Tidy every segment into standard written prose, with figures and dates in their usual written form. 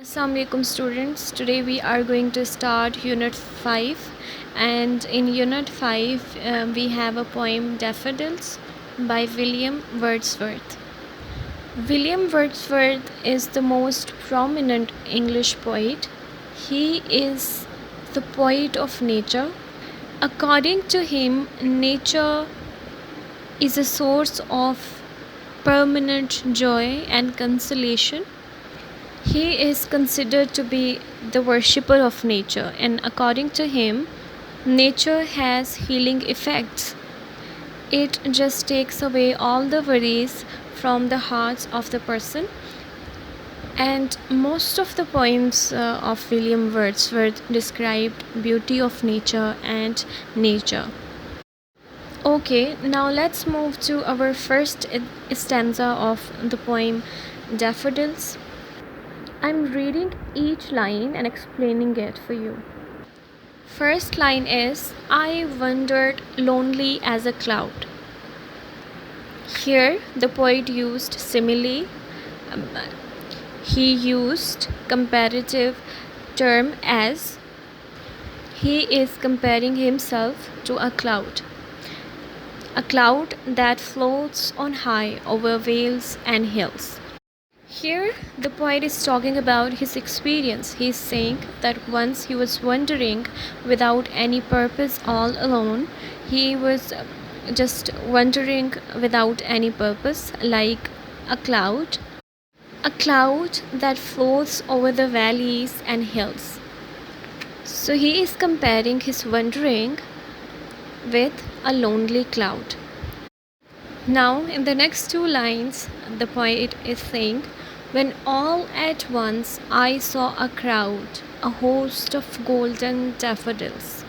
Assalamu alaikum students. Today we are going to start Unit 5, and in Unit 5 we have a poem Daffodils by William Wordsworth. William Wordsworth is the most prominent English poet. He is the poet of nature. According to him, nature is a source of permanent joy and consolation. He is considered to be the worshipper of nature, and according to him, nature has healing effects. It just takes away all the worries from the hearts of the person. And most of the poems of William Wordsworth described beauty of nature and nature. Okay, now let's move to our first stanza of the poem Daffodils. I'm reading each line and explaining it for you. First line is, I wandered lonely as a cloud. Here the poet used simile. He used comparative term as he is comparing himself to a cloud that floats on high over vales and hills. Here, the poet is talking about his experience. He is saying that once he was wandering without any purpose all alone. He was just wandering without any purpose, like a cloud that floats over the valleys and hills. So he is comparing his wandering with a lonely cloud. Now, in the next two lines, the poet is saying, when all at once I saw a crowd, a host of golden daffodils.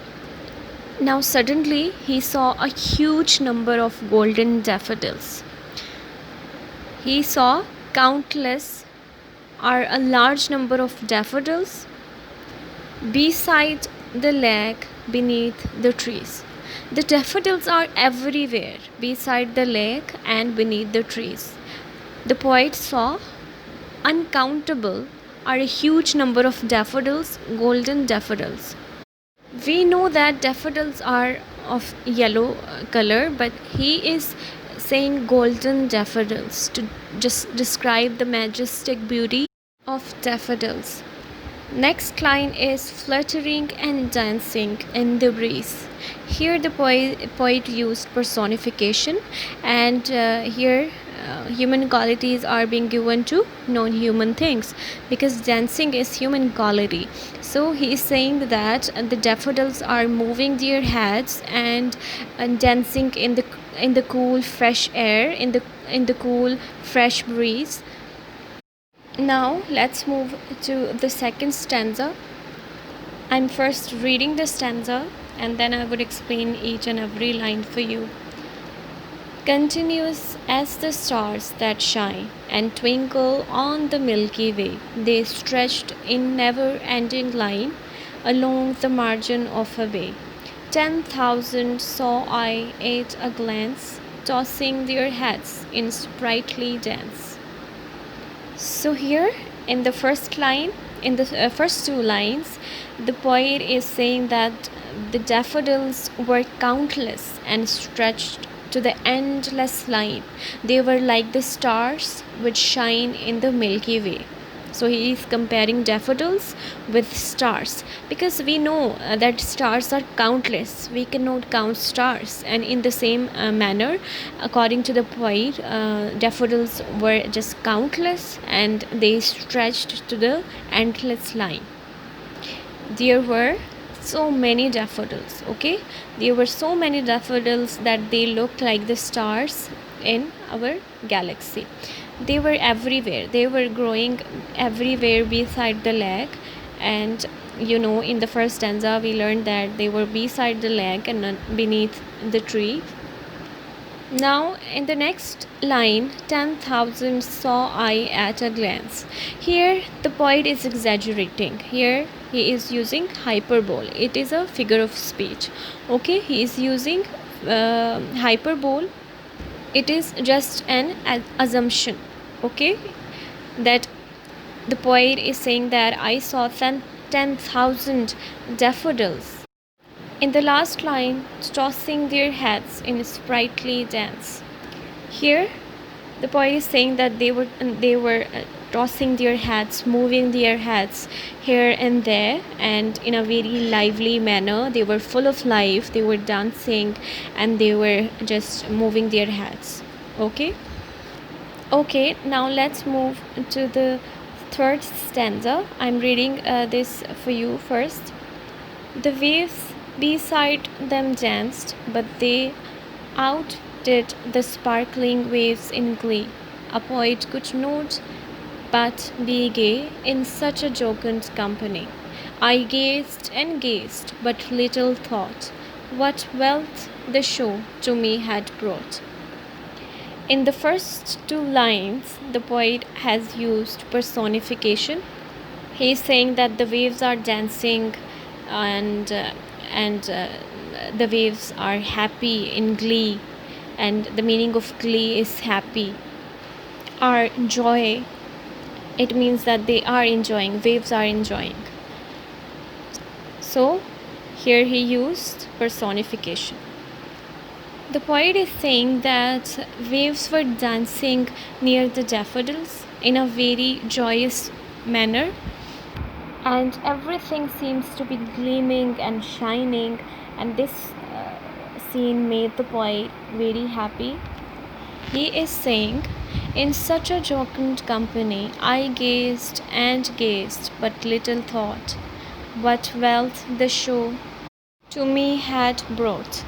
Now, suddenly he saw a huge number of golden daffodils. He saw countless or a large number of daffodils beside the lake, beneath the trees. The daffodils are everywhere, beside the lake and beneath the trees. The poet saw uncountable or a huge number of daffodils, golden daffodils. We know that daffodils are of yellow color, but he is saying golden daffodils to just describe the majestic beauty of daffodils. Next line is fluttering and dancing in the breeze. Here the poet used personification, and here human qualities are being given to non-human things, because dancing is human quality. So he is saying that the daffodils are moving their heads and dancing in the cool fresh air, in the cool fresh breeze. Now let's move to the second stanza. I'm first reading the stanza and then I would explain each and every line for you. Continuous as the stars that shine and twinkle on the Milky Way, they stretched in never-ending line along the margin of a bay. 10,000 saw I at a glance, tossing their heads in sprightly dance. So here in the first line, in the first two lines, the poet is saying that the daffodils were countless and stretched to the endless line. They were like the stars which shine in the Milky Way. So he is comparing daffodils with stars, because we know that stars are countless. We cannot count stars, and in the same manner, according to the poet, daffodils were just countless and they stretched to the endless line. There were so many daffodils. Okay, there were so many daffodils that they looked like the stars in our galaxy. They were everywhere. They were growing everywhere beside the lake. And in the first stanza we learned that they were beside the lake and beneath the tree. Now in the next line, 10,000 saw I at a glance. Here the poet is exaggerating. Here he is using hyperbole. It is a figure of speech. Okay, he is using hyperbole. It is just an assumption. Okay, that The poet is saying that I saw 10,000 daffodils. In the last line, tossing their heads in a sprightly dance. Here, the poet is saying that they were tossing their heads, moving their heads here and there, and in a very lively manner. They were full of life. They were dancing, and they were just moving their heads. Okay. Okay. Now let's move to the third stanza. I'm reading this for you first. The waves beside them danced, but they outdid the sparkling waves in glee. A poet could not but be gay in such a jocund company. I gazed and gazed, but little thought what wealth the show to me had brought. In the first two lines, the poet has used personification. He is saying that the waves are dancing, and the waves are happy in glee, and the meaning of glee is happy. Are joy, it means that they are enjoying, waves are enjoying. So here he used personification. The poet is saying that waves were dancing near the daffodils in a very joyous manner, and everything seems to be gleaming and shining, and this scene made the poet very happy. He is saying, in such a jocund company I gazed and gazed, but little thought what wealth the show to me had brought.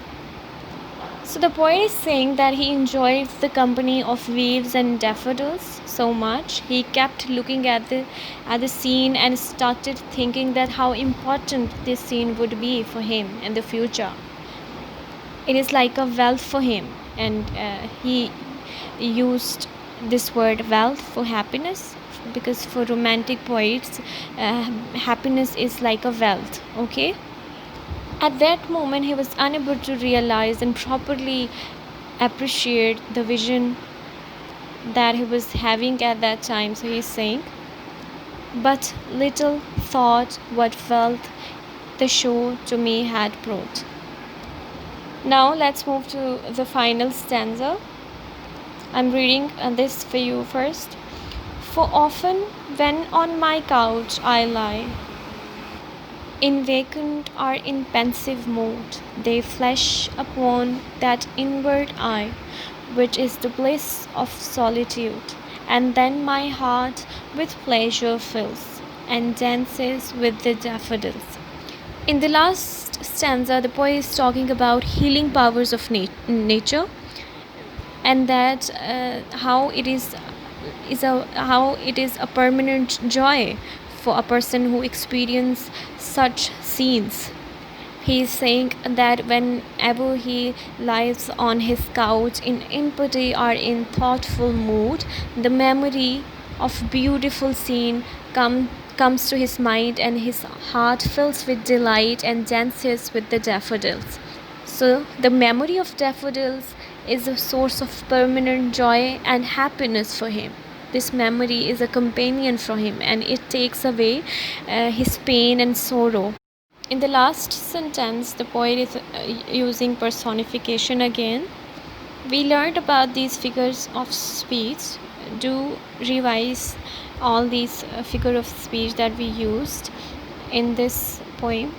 So the poet is saying that he enjoyed the company of waves and daffodils so much. He kept looking at the scene and started thinking that how important this scene would be for him in the future. It is like a wealth for him, and he used this word wealth for happiness, because for romantic poets, happiness is like a wealth. Okay. At that moment, he was unable to realize and properly appreciate the vision that he was having at that time. So he's saying, but little thought what wealth the show to me had brought. Now let's move to the final stanza. I'm reading this for you first. For often when on my couch I lie, in vacant or in pensive mood, they flash upon that inward eye, which is the bliss of solitude, and then my heart with pleasure fills, and dances with the daffodils. In the last stanza, the poet is talking about healing powers of nature, and that how it is a permanent joy for a person who experience such scenes. He is saying that whenever he lies on his couch in empty or in thoughtful mood, the memory of beautiful scene comes to his mind, and his heart fills with delight and dances with the daffodils. So the memory of daffodils is a source of permanent joy and happiness for him. This memory is a companion for him, and it takes away his pain and sorrow. In the last sentence, the poet is using personification again. We learned about these figures of speech. Do revise all these figure of speech that we used in this poem.